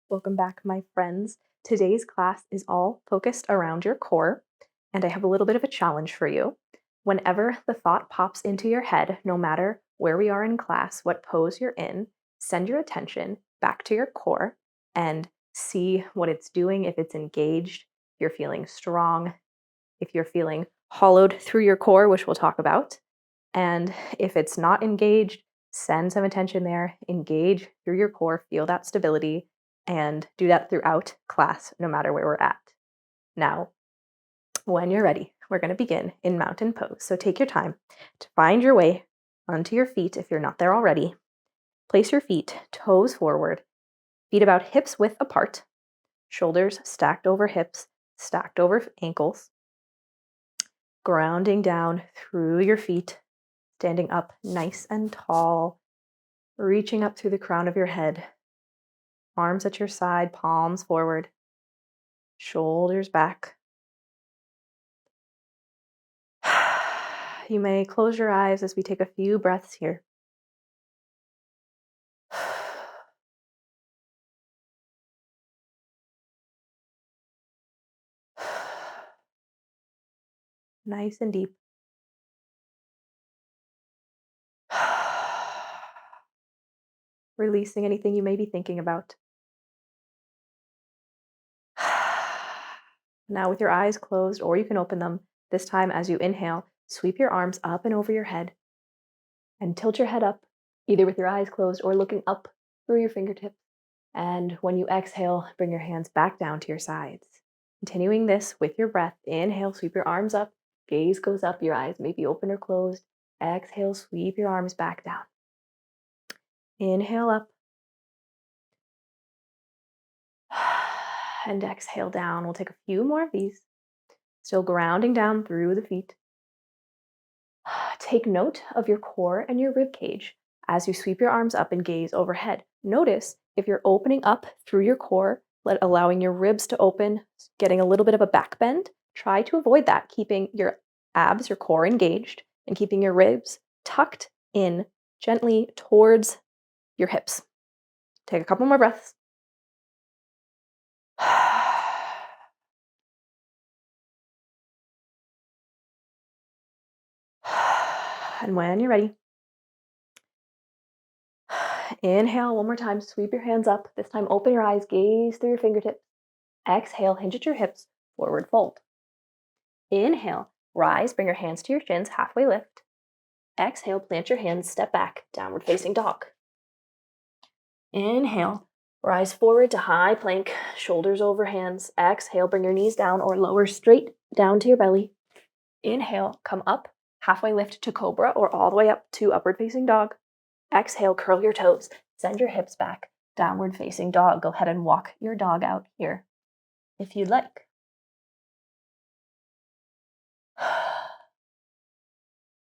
Welcome back, my friends. Today's class is all focused around your core, and I have a little bit of a challenge for you. Whenever the thought pops into your head, no matter where we are in class, what pose you're in, send your attention back to your core and see what it's doing, if it's engaged, if you're feeling strong, if you're feeling hollowed through your core, which we'll talk about. And if it's not engaged, send some attention there, engage through your core, feel that stability, and do that throughout class, no matter where we're at. Now, when you're ready, we're going to begin in mountain pose. So take your time to find your way onto your feet if you're not there already. Place your feet toes forward, feet about hips width apart, shoulders stacked over hips, stacked over ankles, grounding down through your feet, standing up nice and tall, reaching up through the crown of your head, arms at your side, palms forward, shoulders back. You may close your eyes as we take a few breaths here. Nice and deep. Releasing anything you may be thinking about. Now, with your eyes closed, or you can open them, this time as you inhale, sweep your arms up and over your head and tilt your head up, either with your eyes closed or looking up through your fingertips. And when you exhale, bring your hands back down to your sides. Continuing this with your breath, inhale, sweep your arms up, gaze goes up, your eyes may be open or closed. Exhale, sweep your arms back down. Inhale up. And exhale down. We'll take a few more of these. Still grounding down through the feet. Take note of your core and your rib cage as you sweep your arms up and gaze overhead. Notice if you're opening up through your core, allowing your ribs to open, getting a little bit of a back bend. Try to avoid that, keeping your abs, your core engaged, and keeping your ribs tucked in gently towards your hips. Take a couple more breaths. And when you're ready, inhale one more time, sweep your hands up. This time open your eyes, gaze through your fingertips. Exhale, hinge at your hips, forward fold. Inhale, rise, bring your hands to your shins, halfway lift. Exhale, plant your hands, step back, downward facing dog. Inhale, rise forward to high plank, shoulders over hands. Exhale, bring your knees down or lower straight down to your belly. Inhale, come up, halfway lift to cobra or all the way up to upward facing dog. Exhale, curl your toes, send your hips back, downward facing dog. Go ahead and walk your dog out here if you'd like.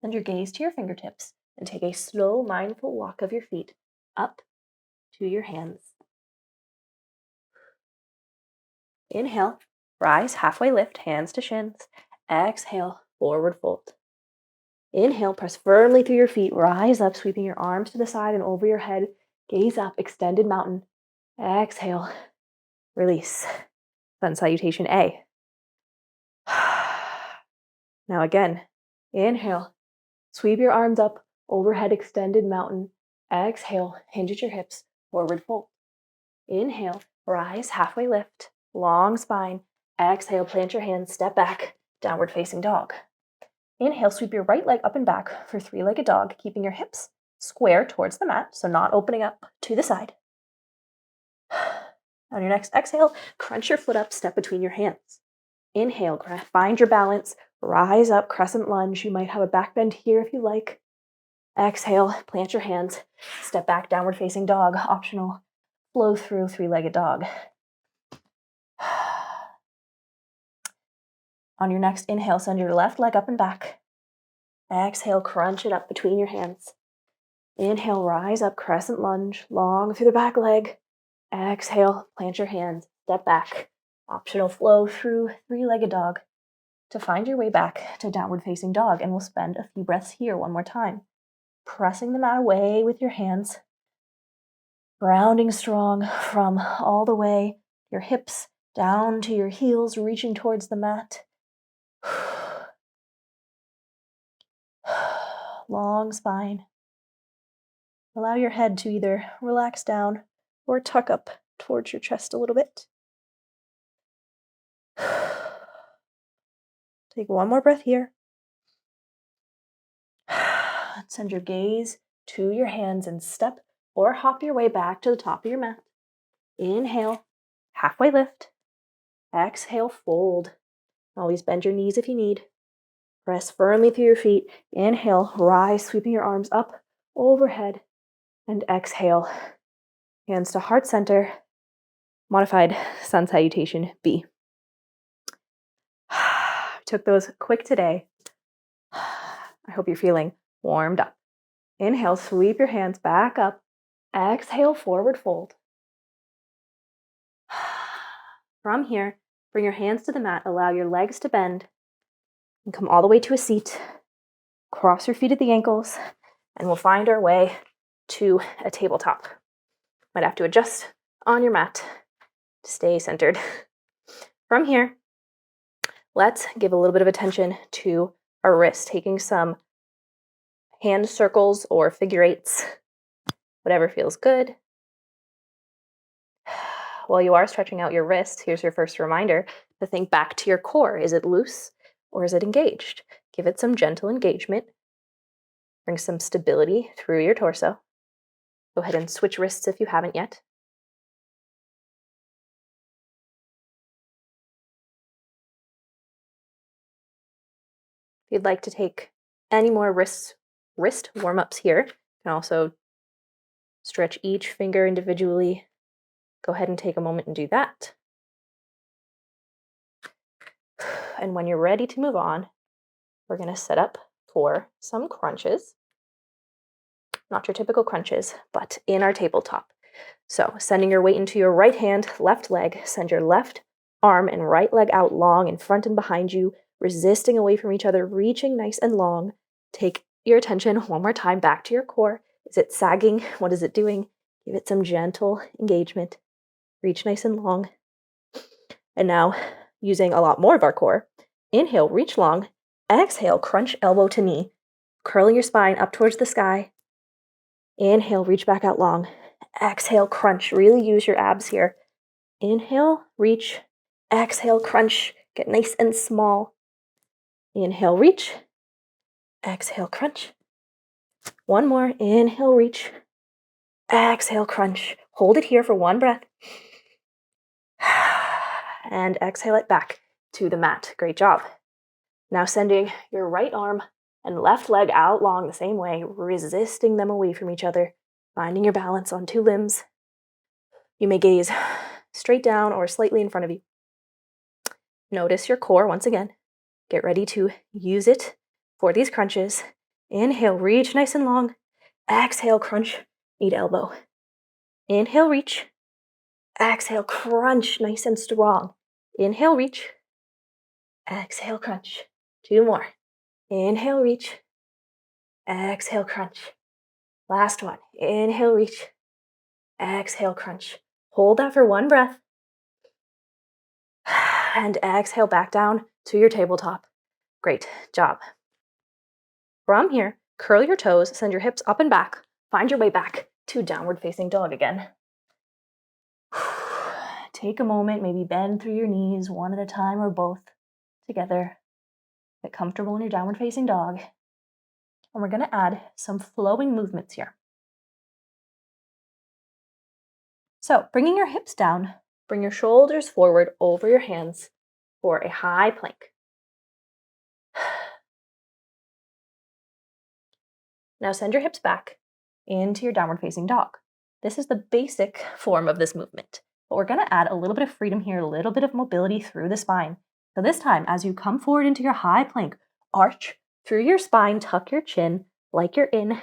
Send your gaze to your fingertips and take a slow, mindful walk of your feet up to your hands. Inhale, rise, halfway lift, hands to shins. Exhale, forward fold. Inhale, press firmly through your feet, rise up, sweeping your arms to the side and over your head. Gaze up, extended mountain. Exhale, release. Sun salutation A. Now again, inhale, sweep your arms up, overhead extended mountain. Exhale, hinge at your hips, forward fold. Inhale, rise, halfway lift, long spine. Exhale, plant your hands, step back, downward facing dog. Inhale, sweep your right leg up and back for three-legged dog, keeping your hips square towards the mat, so not opening up to the side. On your next exhale, crunch your foot up, step between your hands. Inhale, find your balance, rise up, crescent lunge. You might have a back bend here if you like. Exhale, plant your hands, step back, downward facing dog, optional. Flow through three-legged dog. On your next inhale, send your left leg up and back. Exhale, crunch it up between your hands. Inhale, rise up, crescent lunge, long through the back leg. Exhale, plant your hands, step back. Optional flow through three-legged dog to find your way back to downward facing dog. And we'll spend a few breaths here one more time. Pressing the mat away with your hands. Grounding strong from all the way your hips down to your heels, reaching towards the mat. Long spine. Allow your head to either relax down or tuck up towards your chest a little bit. Take one more breath here. Send your gaze to your hands and step or hop your way back to the top of your mat. Inhale, halfway lift. Exhale, fold. Always bend your knees if you need. Press firmly through your feet. Inhale, rise, sweeping your arms up, overhead. And exhale, hands to heart center. Modified sun salutation B. Took those quick today. I hope you're feeling warmed up. Inhale, sweep your hands back up. Exhale, forward fold. From here, bring your hands to the mat. Allow your legs to bend and come all the way to a seat. Cross your feet at the ankles, and we'll find our way to a tabletop. Might have to adjust on your mat to stay centered. From here, let's give a little bit of attention to our wrists, taking some hand circles or figure eights, whatever feels good. While you are stretching out your wrists, here's your first reminder to think back to your core. Is it loose or is it engaged? Give it some gentle engagement. Bring some stability through your torso. Go ahead and switch wrists if you haven't yet. If you'd like to take any more wrist warm-ups here, you can also stretch each finger individually. Go ahead and take a moment and do that. And when you're ready to move on, we're going to set up for some crunches. Not your typical crunches, but in our tabletop. So sending your weight into your right hand, left leg, send your left arm and right leg out long in front and behind you, resisting away from each other, reaching nice and long. Take your attention one more time back to your core. Is it sagging? What is it doing? Give it some gentle engagement. Reach nice and long. And now, using a lot more of our core, inhale, reach long. Exhale, crunch elbow to knee, curling your spine up towards the sky. Inhale, reach back out long. Exhale, crunch. Really use your abs here. Inhale, reach. Exhale, crunch. Get nice and small. Inhale, reach. Exhale, crunch. One more. Inhale, reach. Exhale, crunch. Hold it here for one breath. And exhale it back to the mat. Great job. Now sending your right arm and left leg out long the same way, resisting them away from each other, finding your balance on two limbs. You may gaze straight down or slightly in front of you. Notice your core once again. Get ready to use it for these crunches. Inhale, reach nice and long. Exhale, crunch, knee to elbow. Inhale, reach. Exhale, crunch, nice and strong. Inhale, reach. Exhale, crunch. Two more. Inhale, reach. Exhale, crunch. Last one. Inhale, reach. Exhale, crunch. Hold that for one breath. And exhale back down to your tabletop. Great job. From here, curl your toes, send your hips up and back. Find your way back to downward facing dog again. Take a moment, maybe bend through your knees one at a time or both together. Get comfortable in your downward facing dog. And we're going to add some flowing movements here. So bringing your hips down, bring your shoulders forward over your hands for a high plank. Now send your hips back into your downward facing dog. This is the basic form of this movement, but we're going to add a little bit of freedom here, a little bit of mobility through the spine. So this time, as you come forward into your high plank, arch through your spine, tuck your chin like you're in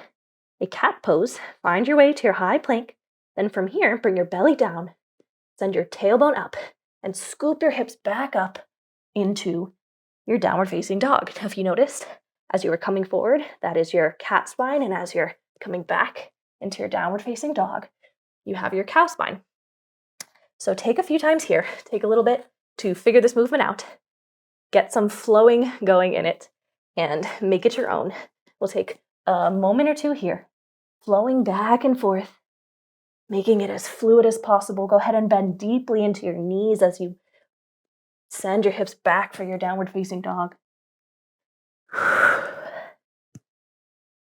a cat pose. Find your way to your high plank. Then from here, bring your belly down, send your tailbone up, and scoop your hips back up into your downward facing dog. Now, if you noticed, as you were coming forward, that is your cat spine, and as you're coming back into your downward facing dog, you have your cow spine. So take a few times here, take a little bit to figure this movement out, get some flowing going in it, and make it your own. We'll take a moment or two here, flowing back and forth, making it as fluid as possible. Go ahead and bend deeply into your knees as you send your hips back for your downward facing dog.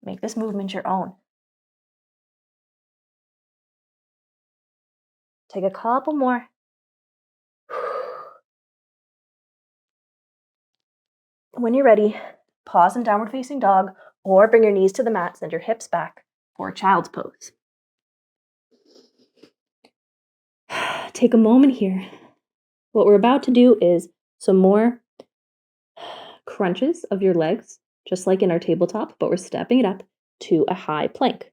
Make this movement your own. Take a couple more. When you're ready, pause in downward facing dog or bring your knees to the mat, send your hips back for child's pose. Take a moment here. What we're about to do is some more crunches of your legs, just like in our tabletop, but we're stepping it up to a high plank.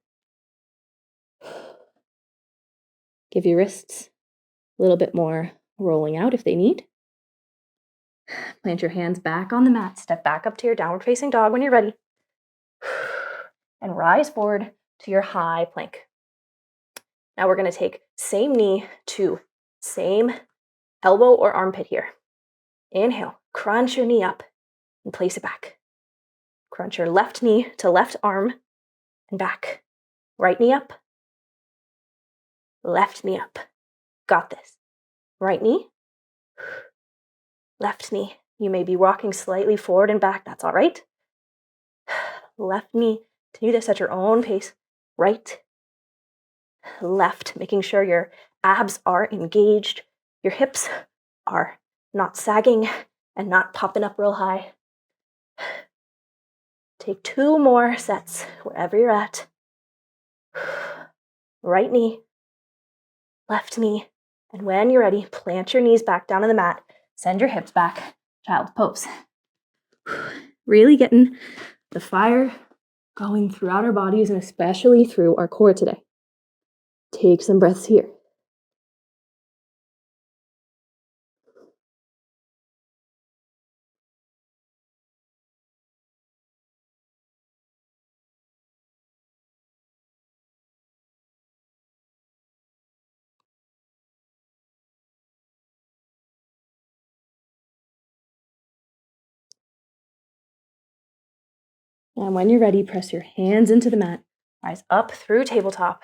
Give your wrists a little bit more rolling out if they need. Plant your hands back on the mat, step back up to your downward facing dog when you're ready, and rise forward to your high plank. Now we're going to take same knee to same elbow or armpit here. Inhale, crunch your knee up and place it back. Crunch your left knee to left arm and back. Right knee up, left knee up. Got this. Right knee, left knee. You may be rocking slightly forward and back. That's all right. Left knee. Do this at your own pace. Right, left, making sure your abs are engaged. Your hips are not sagging and not popping up real high. Take 2 more sets wherever you're at. Right knee, left knee, and when you're ready, plant your knees back down on the mat. Send your hips back, child's pose. Really getting the fire going throughout our bodies and especially through our core today. Take some breaths here. And when you're ready, press your hands into the mat. Rise up through tabletop.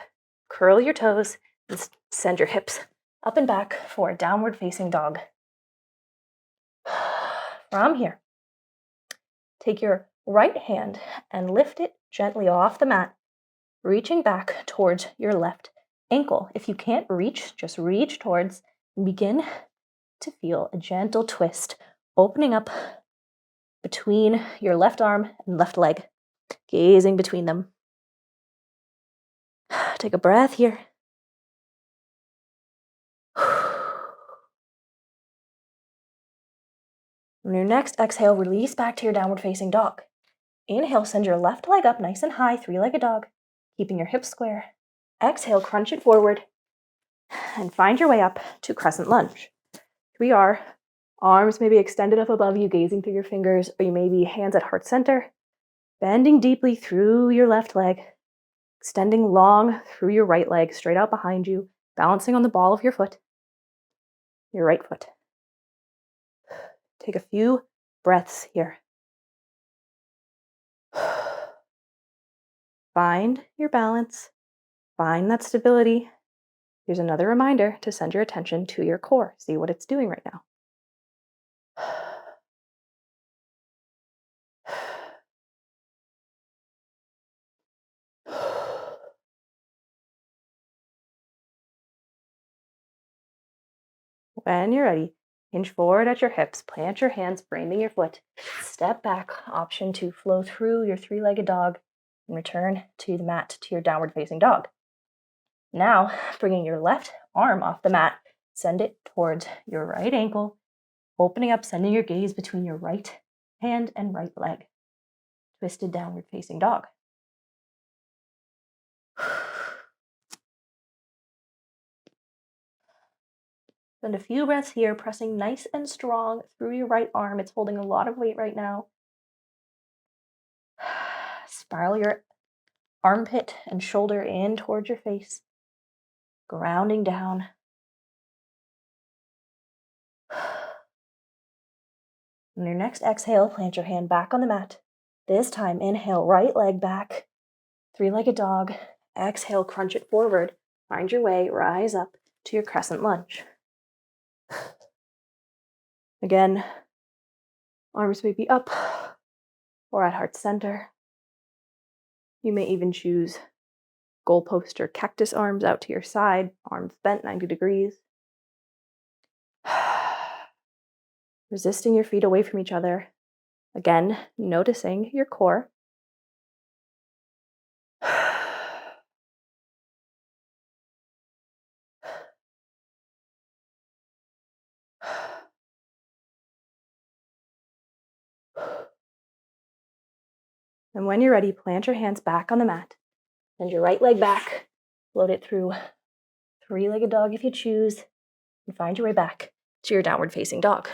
Curl your toes and send your hips up and back for a downward facing dog. From here, take your right hand and lift it gently off the mat, reaching back towards your left ankle. If you can't reach, just reach towards and begin to feel a gentle twist, opening up between your left arm and left leg, gazing between them. Take a breath here. On your next exhale, release back to your downward facing dog. Inhale, send your left leg up nice and high, 3-legged dog, keeping your hips square. Exhale, crunch it forward, and find your way up to crescent lunge. Here we are. Arms may be extended up above you, gazing through your fingers, or you may be hands at heart center, bending deeply through your left leg, extending long through your right leg, straight out behind you, balancing on the ball of your foot, your right foot. Take a few breaths here. Find your balance. Find that stability. Here's another reminder to send your attention to your core. See what it's doing right now. When you're ready, hinge forward at your hips, plant your hands, framing your foot. Step back, option to flow through your 3-legged dog and return to the mat to your downward facing dog. Now, bringing your left arm off the mat, send it towards your right ankle, opening up, sending your gaze between your right hand and right leg. Twisted downward facing dog. Spend a few breaths here, pressing nice and strong through your right arm. It's holding a lot of weight right now. Spiral your armpit and shoulder in towards your face. grounding down. On your next exhale, plant your hand back on the mat. This time, inhale, right leg back, three-legged dog. Exhale, crunch it forward. Find your way, rise up to your crescent lunge. Again, arms may be up or at heart center. You may even choose goalpost or cactus arms out to your side, arms bent 90 degrees. Resisting your feet away from each other. Again, noticing your core. And when you're ready, plant your hands back on the mat. Send your right leg back. Float it through three-legged dog if you choose. And find your way back to your downward facing dog.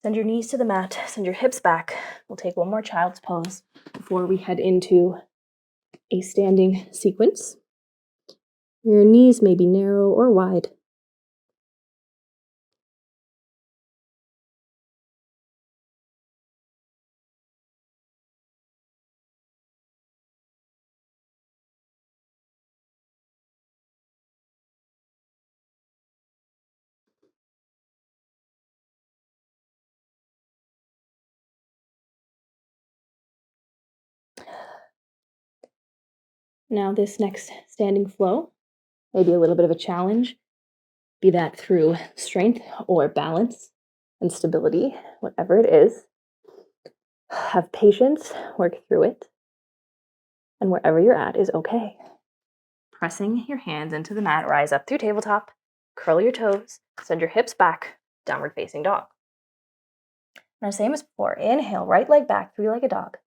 Send your knees to the mat. Send your hips back. We'll take one more child's pose before we head into a standing sequence. Your knees may be narrow or wide. Now this next standing flow may be a little bit of a challenge, be that through strength or balance and stability, whatever it is. Have patience, work through it, and wherever you're at is okay. Pressing your hands into the mat, rise up through tabletop, curl your toes, send your hips back, downward facing dog. Now same as before, inhale, right leg back, three-legged dog.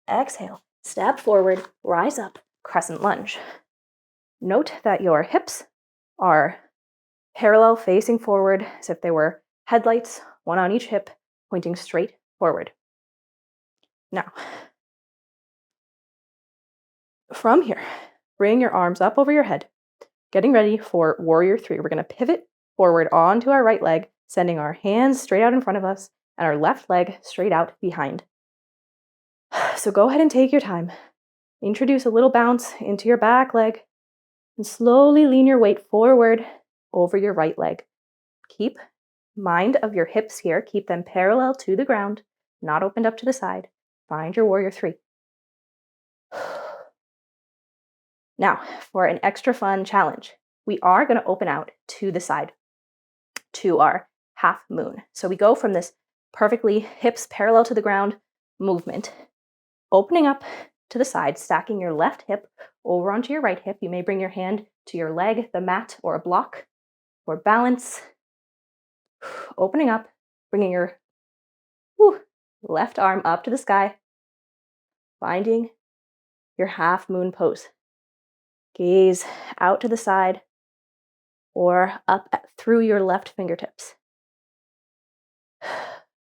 Exhale, step forward, rise up, crescent lunge. Note that your hips are parallel facing forward as if they were headlights, one on each hip, pointing straight forward. Now, from here, bring your arms up over your head, getting ready for warrior three. We're going to pivot forward onto our right leg, sending our hands straight out in front of us and our left leg straight out behind. So go ahead and take your time. Introduce a little bounce into your back leg and slowly lean your weight forward over your right leg. Keep mind of your hips here. Keep them parallel to the ground, not opened up to the side. Find your warrior three. Now, for an extra fun challenge, we are going to open out to the side to our half moon. So we go from this perfectly hips parallel to the ground movement, opening up to the side, stacking your left hip over onto your right hip. You may bring your hand to your leg, the mat, or a block for balance. Opening up, bringing your left arm up to the sky, finding your half moon pose. Gaze out to the side or up through your left fingertips.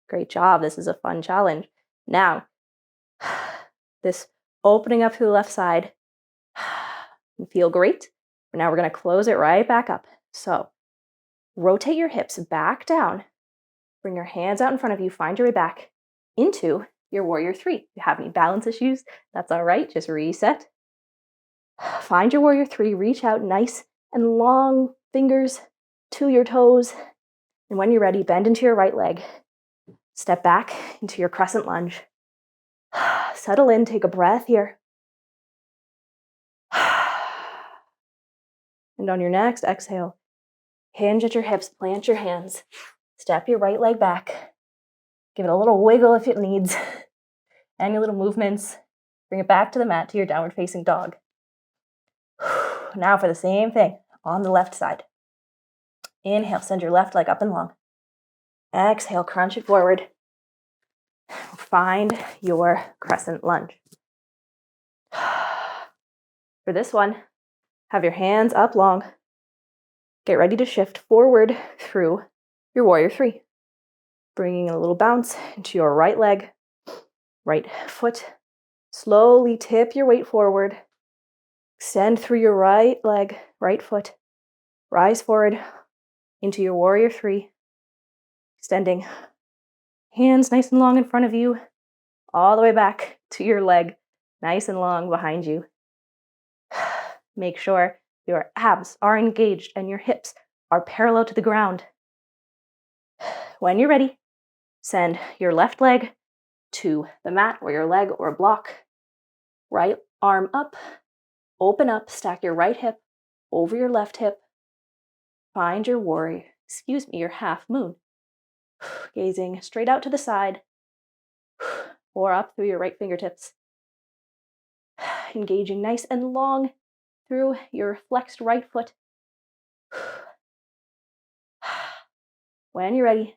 Great job. This is a fun challenge. Now, this opening up to the left side, you feel great. Now we're going to close it right back up. So rotate your hips back down. Bring your hands out in front of you. Find your way back into your warrior three. If you have any balance issues, that's all right. Just reset. Find your warrior three. Reach out nice and long fingers to your toes. And when you're ready, bend into your right leg. Step back into your crescent lunge. Settle in. Take a breath here. And on your next exhale, hinge at your hips, plant your hands, step your right leg back, give it a little wiggle if it needs, any little movements, bring it back to the mat to your downward facing dog. Now for the same thing on the left side. Inhale, send your left leg up and long. Exhale, crunch it forward. Find your crescent lunge. For this one, have your hands up long. Get ready to shift forward through your warrior three. Bringing a little bounce into your right leg. Right foot. Slowly tip your weight forward. Extend through your right leg, right foot. Rise forward into your warrior three. Extending. Hands nice and long in front of you. All the way back to your leg, nice and long behind you. Make sure your abs are engaged and your hips are parallel to the ground. When you're ready, send your left leg to the mat or your leg or block. Right arm up, open up, stack your right hip over your left hip. Find your warrior, your half moon. Gazing straight out to the side or up through your right fingertips. Engaging nice and long through your flexed right foot. When you're ready,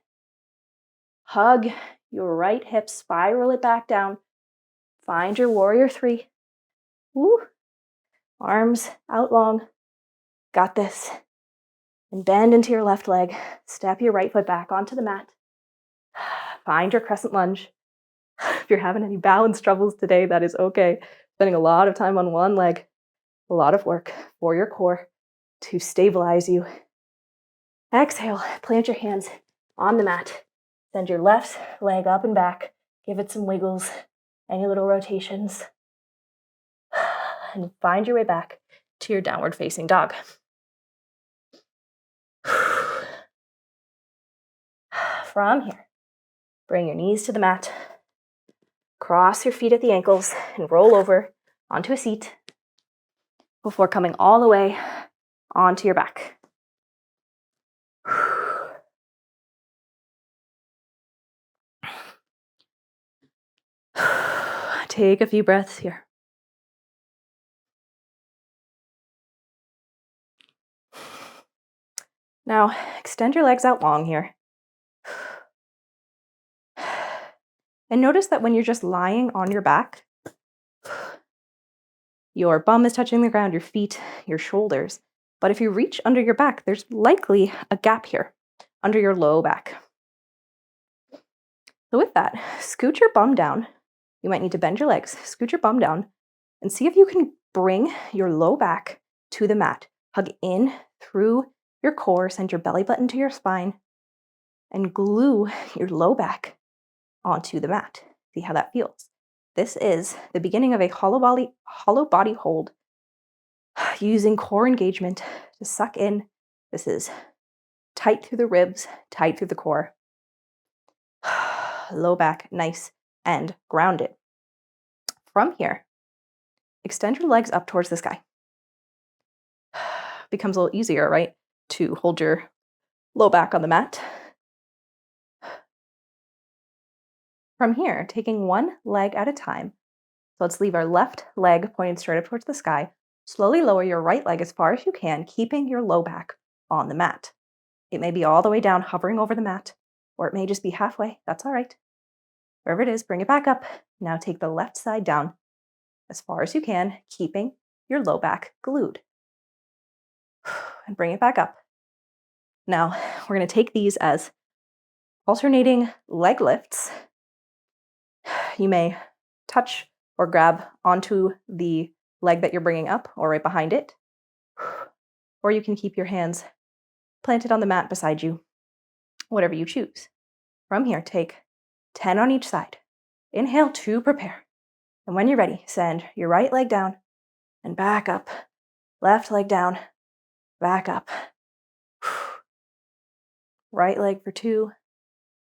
hug your right hip, spiral it back down. Find your warrior three. Woo. Arms out long. Got this. And bend into your left leg. Step your right foot back onto the mat. Find your crescent lunge. If you're having any balance troubles today, that is okay. Spending a lot of time on one leg. A lot of work for your core to stabilize you. Exhale, plant your hands on the mat. Send your left leg up and back. Give it some wiggles, any little rotations. And find your way back to your downward facing dog. From here, bring your knees to the mat. Cross your feet at the ankles and roll over onto a seat before coming all the way onto your back. Take a few breaths here. Now, extend your legs out long here. And notice that when you're just lying on your back, your bum is touching the ground, your feet, your shoulders. But if you reach under your back, there's likely a gap here under your low back. So with that, scoot your bum down. You might need to bend your legs, scoot your bum down, and see if you can bring your low back to the mat. Hug in through your core, send your belly button to your spine, and glue your low back onto the mat. See how that feels. This is the beginning of a hollow body hold using core engagement to suck in. This is tight through the ribs, tight through the core. Low back, nice and grounded. From here, extend your legs up towards the sky. Becomes a little easier, right? To hold your low back on the mat. From here, taking one leg at a time. So let's leave our left leg pointed straight up towards the sky. Slowly lower your right leg as far as you can, keeping your low back on the mat. It may be all the way down, hovering over the mat, or it may just be halfway. That's all right. Wherever it is, bring it back up. Now take the left side down as far as you can, keeping your low back glued. And bring it back up. Now, we're going to take these as alternating leg lifts. You may touch or grab onto the leg that you're bringing up or right behind it. Or you can keep your hands planted on the mat beside you, whatever you choose. From here, take 10 on each side. Inhale to prepare. And when you're ready, send your right leg down and back up. Left leg down, back up. Right leg for 2,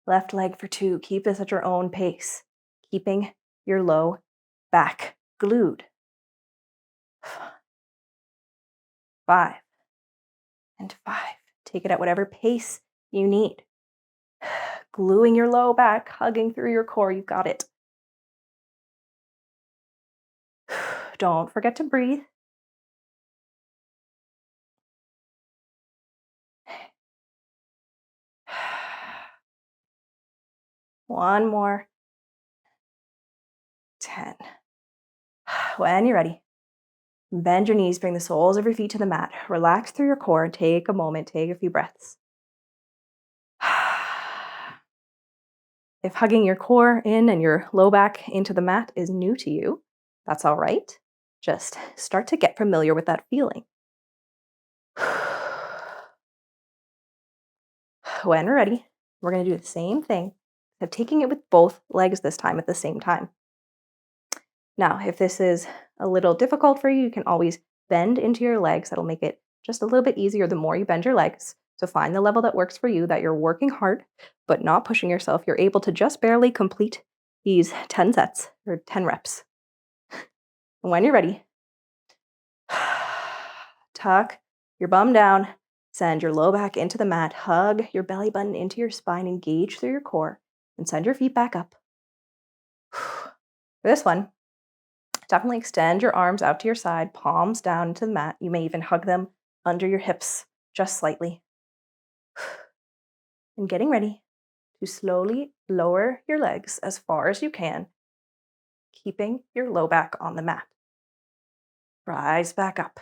left leg for 2. Keep this at your own pace, keeping your low back glued. 5 and 5. Take it at whatever pace you need. Gluing your low back, hugging through your core. You've got it. Don't forget to breathe. One more. 10. When you're ready, bend your knees, bring the soles of your feet to the mat. Relax through your core. Take a moment, take a few breaths. If hugging your core in and your low back into the mat is new to you, that's all right. Just start to get familiar with that feeling. When we're ready, we're going to do the same thing, except taking it with both legs this time at the same time. Now, if this is a little difficult for you, you can always bend into your legs. That'll make it just a little bit easier the more you bend your legs. So find the level that works for you, that you're working hard, but not pushing yourself. You're able to just barely complete these 10 sets or 10 reps. And when you're ready, tuck your bum down, send your low back into the mat, hug your belly button into your spine, engage through your core, and send your feet back up. For this one, definitely extend your arms out to your side, palms down into the mat. You may even hug them under your hips just slightly. And getting ready to slowly lower your legs as far as you can, keeping your low back on the mat. Rise back up.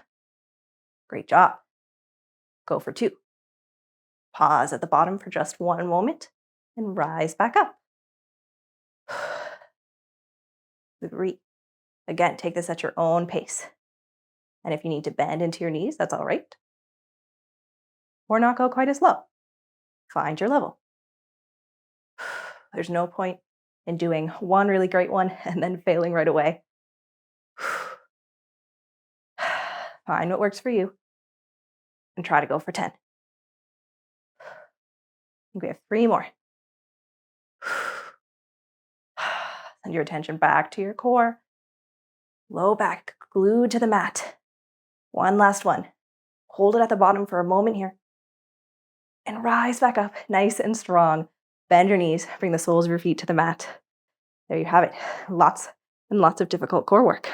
Great job. Go for 2. Pause at the bottom for just 1 moment and rise back up. 3. Again, take this at your own pace. And if you need to bend into your knees, that's all right. Or not go quite as low. Find your level. There's no point in doing one really great one and then failing right away. Find what works for you and try to go for 10. We have 3 more. Send your attention back to your core. Low back glued to the mat. One last one. Hold it at the bottom for a moment here. And rise back up, nice and strong. Bend your knees, bring the soles of your feet to the mat. There you have it. Lots and lots of difficult core work.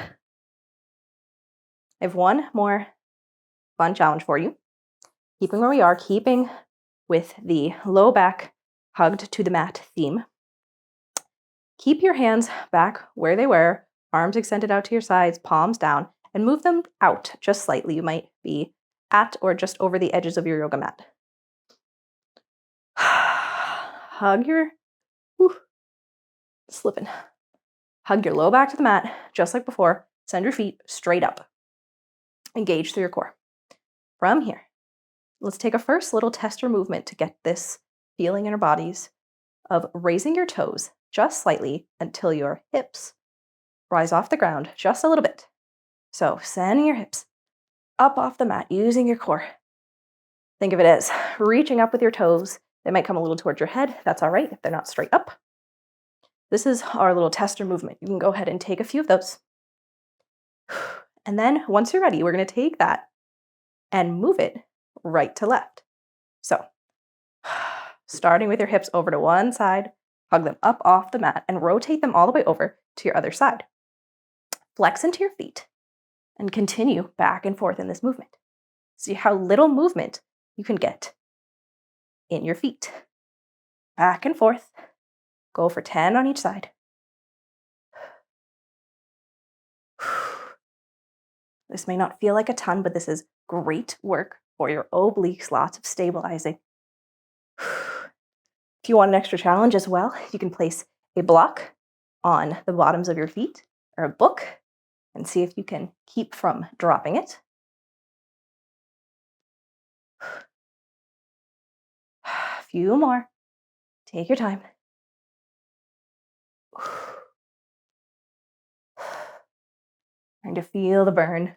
I have one more fun challenge for you. Keeping where we are, keeping with the low back hugged to the mat theme. Keep your hands back where they were, arms extended out to your sides, palms down, and move them out just slightly. You might be at or just over the edges of your yoga mat. Hug your low back to the mat, just like before. Send your feet straight up. Engage through your core. From here, let's take a first little tester movement to get this feeling in our bodies of raising your toes just slightly until your hips rise off the ground just a little bit. So sending your hips up off the mat using your core. Think of it as reaching up with your toes. They might come a little towards your head. That's all right if they're not straight up. This is our little tester movement. You can go ahead and take a few of those. And then once you're ready, we're going to take that and move it right to left. So starting with your hips over to one side, hug them up off the mat and rotate them all the way over to your other side. Flex into your feet and continue back and forth in this movement. See how little movement you can get in your feet. Back and forth. Go for 10 on each side. This may not feel like a ton, but this is great work for your obliques, lots of stabilizing. If you want an extra challenge as well, you can place a block on the bottoms of your feet or a book and see if you can keep from dropping it. A few more. Take your time. Trying to feel the burn.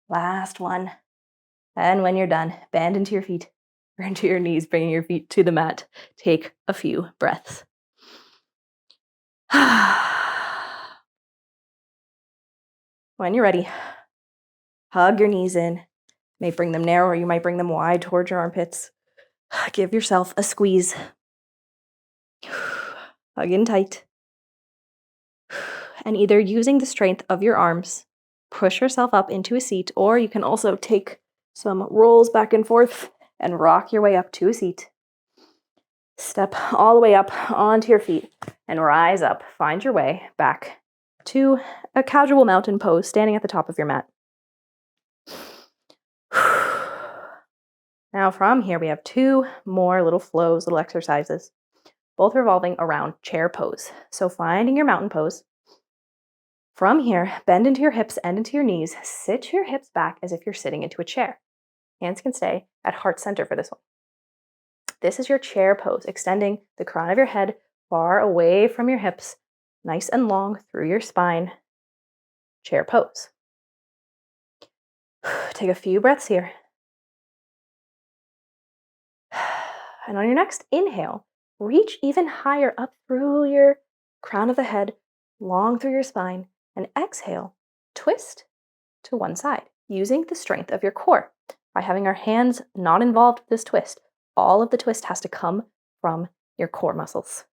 Last one. And when you're done, bend into your feet or into your knees, bringing your feet to the mat. Take a few breaths. When you're ready, hug your knees in. You may bring them narrow or you might bring them wide towards your armpits. Give yourself a squeeze. Hug in tight. And either using the strength of your arms, push yourself up into a seat, or you can also take some rolls back and forth and rock your way up to a seat. Step all the way up onto your feet and rise up. Find your way back to a casual mountain pose, standing at the top of your mat. Now from here, we have 2 more little flows, little exercises, both revolving around chair pose. So finding your mountain pose. From here, bend into your hips and into your knees. Sit your hips back as if you're sitting into a chair. Hands can stay at heart center for this one. This is your chair pose, extending the crown of your head far away from your hips, nice and long through your spine. Chair pose. Take a few breaths here. And on your next inhale, reach even higher up through your crown of the head, long through your spine, and exhale, twist to one side, using the strength of your core. By having our hands not involved with this twist, all of the twist has to come from your core muscles.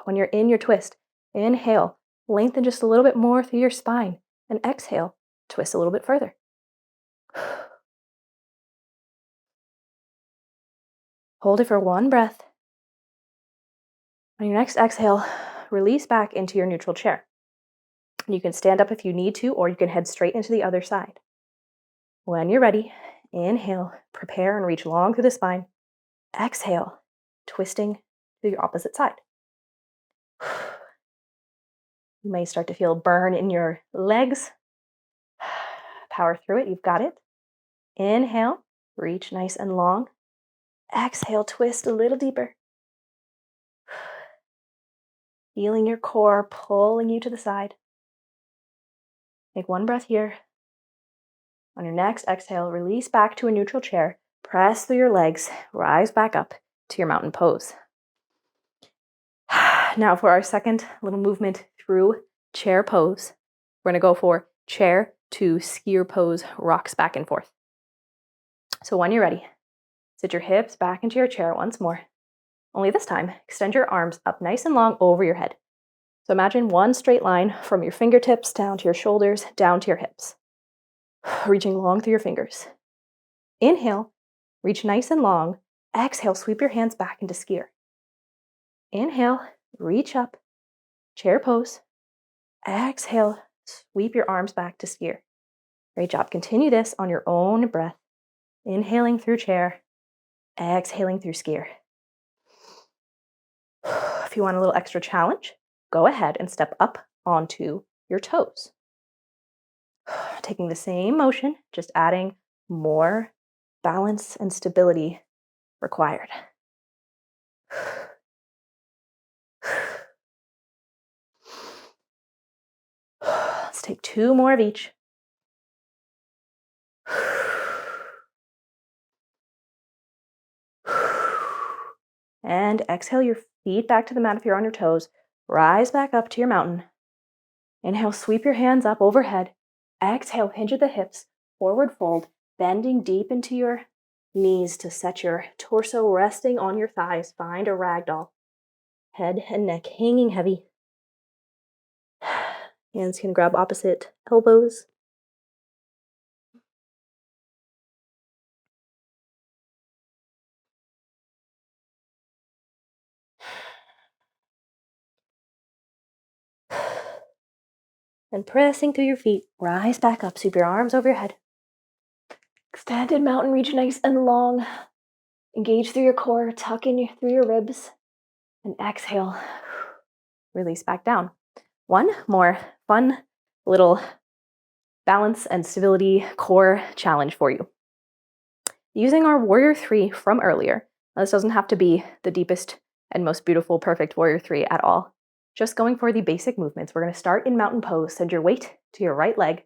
When you're in your twist, inhale, lengthen just a little bit more through your spine, and exhale, twist a little bit further. Hold it for one breath. On your next exhale, release back into your neutral chair. You can stand up if you need to, or you can head straight into the other side. When you're ready, inhale, prepare and reach long through the spine. Exhale, twisting to your opposite side. You may start to feel burn in your legs. Power through it, you've got it. Inhale, reach nice and long. Exhale, twist a little deeper. Feeling your core pulling you to the side. Take one breath here. On your next exhale, release back to a neutral chair. Press through your legs, rise back up to your mountain pose. Now for our second little movement through chair pose, we're going to go for chair to skier pose, rocks back and forth. So when you're ready, sit your hips back into your chair once more. Only this time, extend your arms up nice and long over your head. So imagine one straight line from your fingertips down to your shoulders, down to your hips, reaching long through your fingers. Inhale, reach nice and long. Exhale, sweep your hands back into skier. Inhale, reach up, chair pose. Exhale, sweep your arms back to skier. Great job. Continue this on your own breath. Inhaling through chair, exhaling through skier. If you want a little extra challenge, go ahead and step up onto your toes. Taking the same motion, just adding more balance and stability required. Let's take 2 more of each. And exhale your feet back to the mat if you're on your toes. Rise back up to your mountain. Inhale, sweep your hands up overhead. Exhale, hinge at the hips, forward fold, bending deep into your knees to set your torso resting on your thighs. Find a ragdoll. Head and neck hanging heavy. Hands can grab opposite elbows. And pressing through your feet, rise back up, sweep your arms over your head. Extended mountain, reach nice and long. Engage through your core, tuck in through your ribs, and exhale. Release back down. One more fun little balance and stability core challenge for you. Using our Warrior 3 from earlier, now this doesn't have to be the deepest and most beautiful, perfect Warrior 3 at all. Just going for the basic movements. We're going to start in mountain pose. Send your weight to your right leg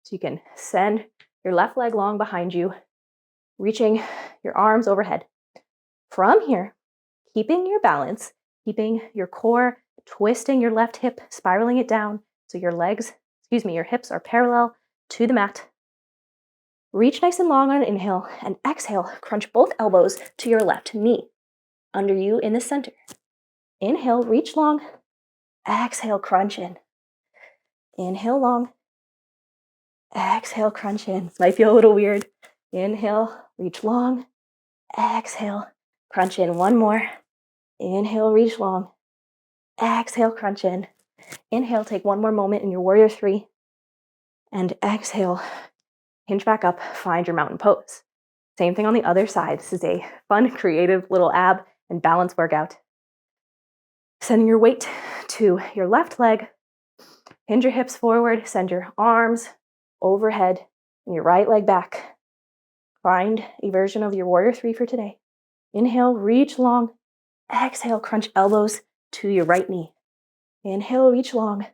so you can send your left leg long behind you, reaching your arms overhead. From here, keeping your balance, keeping your core, twisting your left hip, spiraling it down so your your hips are parallel to the mat. Reach nice and long on an inhale, and exhale, crunch both elbows to your left knee, under you in the center. Inhale, reach long. Exhale, crunch in. Inhale long. Exhale, crunch in. This might feel a little weird. Inhale, reach long. Exhale, crunch in. One more. Inhale, reach long. Exhale, crunch in. Inhale, take one more moment in your Warrior 3. And exhale, hinge back up, find your mountain pose. Same thing on the other side. This is a fun, creative little ab and balance workout. Sending your weight to your left leg, hinge your hips forward, send your arms overhead and your right leg back. Find a version of your warrior 3 for today. Inhale, reach long. Exhale, crunch elbows to your right knee. Inhale, reach long.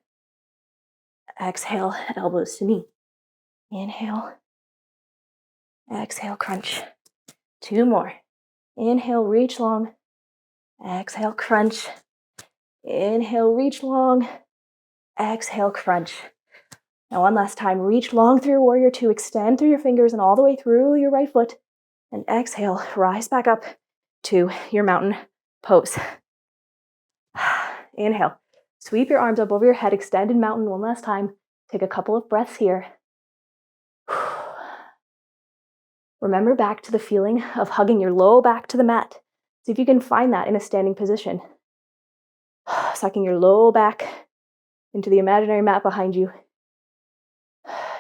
Exhale, elbows to knee. Inhale. Exhale, crunch. 2 more. Inhale, reach long. Exhale, crunch. Inhale, reach long. Exhale, crunch. Now one last time, reach long through your warrior 2, extend through your fingers and all the way through your right foot. And exhale, rise back up to your mountain pose. Inhale, sweep your arms up over your head, extended mountain one last time. Take a couple of breaths here. Remember back to the feeling of hugging your low back to the mat. See if you can find that in a standing position. Sucking your low back into the imaginary mat behind you.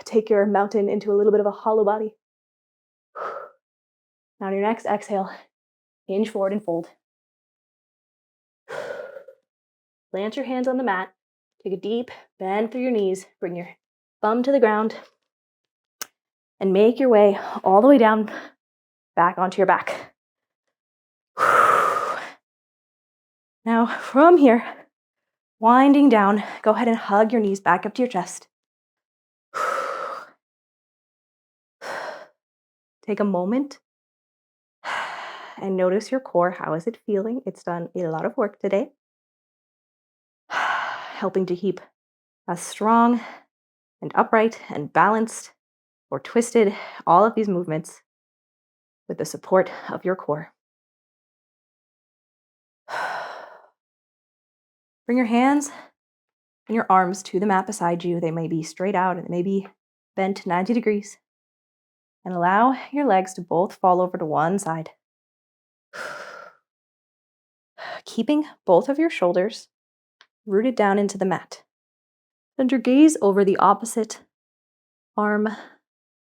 Take your mountain into a little bit of a hollow body. Now on your next exhale, hinge forward and fold. Plant your hands on the mat. Take a deep bend through your knees. Bring your thumb to the ground. And make your way all the way down, back onto your back. Now from here, winding down, go ahead and hug your knees back up to your chest. Take a moment and notice your core. How is it feeling? It's done a lot of work today, helping to keep us strong and upright and balanced or twisted, all of these movements with the support of your core. Bring your hands and your arms to the mat beside you. They may be straight out and they may be bent 90 degrees. And allow your legs to both fall over to one side. Keeping both of your shoulders rooted down into the mat. Send your gaze over the opposite arm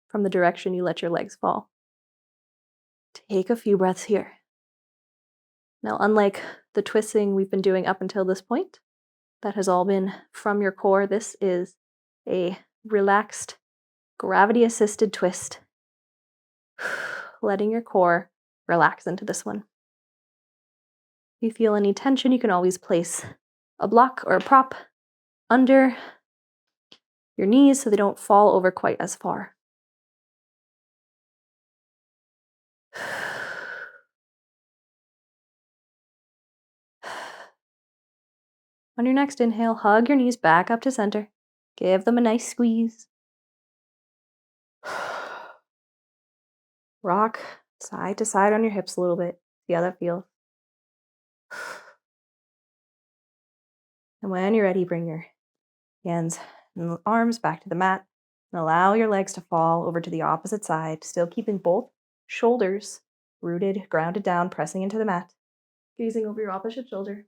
from the direction you let your legs fall. Take a few breaths here. Now, unlike the twisting we've been doing up until this point, that has all been from your core. This is a relaxed, gravity-assisted twist. Letting your core relax into this one. If you feel any tension, you can always place a block or a prop under your knees so they don't fall over quite as far. On your next inhale, hug your knees back up to center. Give them a nice squeeze. Rock side to side on your hips a little bit. See how that feels. And when you're ready, bring your hands and arms back to the mat and allow your legs to fall over to the opposite side, still keeping both shoulders rooted, grounded down, pressing into the mat. Gazing over your opposite shoulder.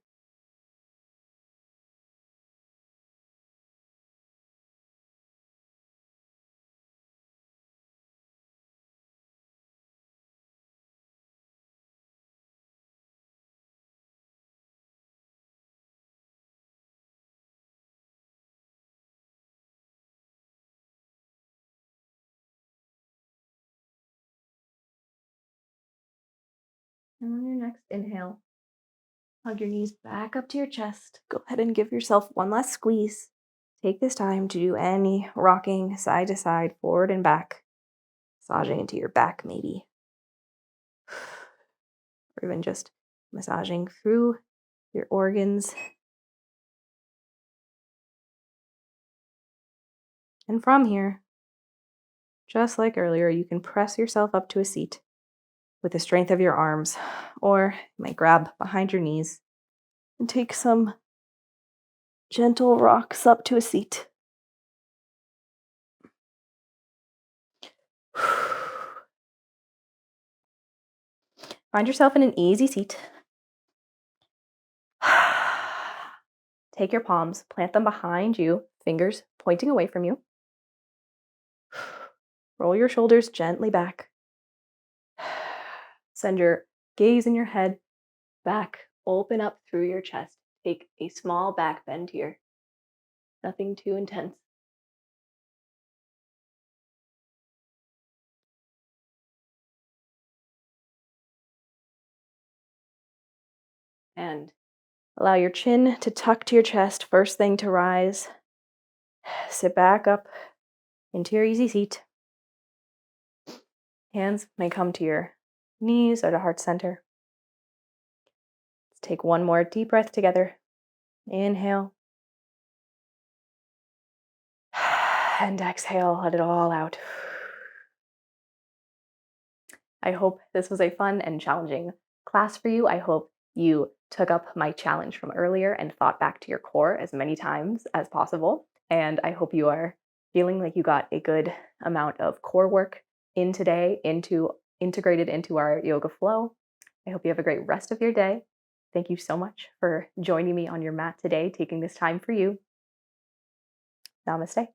And on your next inhale, hug your knees back up to your chest. Go ahead and give yourself one last squeeze. Take this time to do any rocking side to side, forward and back, massaging into your back maybe. Or even just massaging through your organs. And from here, just like earlier, you can press yourself up to a seat with the strength of your arms, or you might grab behind your knees and take some gentle rocks up to a seat. Find yourself in an easy seat. Take your palms, plant them behind you, fingers pointing away from you. Roll your shoulders gently back. Send your gaze in your head back, open up through your chest. Take a small back bend here. Nothing too intense. And allow your chin to tuck to your chest, first thing to rise. Sit back up into your easy seat. Hands may come to your knees or to heart center. Let's take one more deep breath together. Inhale. And exhale, let it all out. I hope this was a fun and challenging class for you. I hope you took up my challenge from earlier and thought back to your core as many times as possible. And I hope you are feeling like you got a good amount of core work in today, integrated into our yoga flow. I hope you have a great rest of your day. Thank you so much for joining me on your mat today, taking this time for you. Namaste.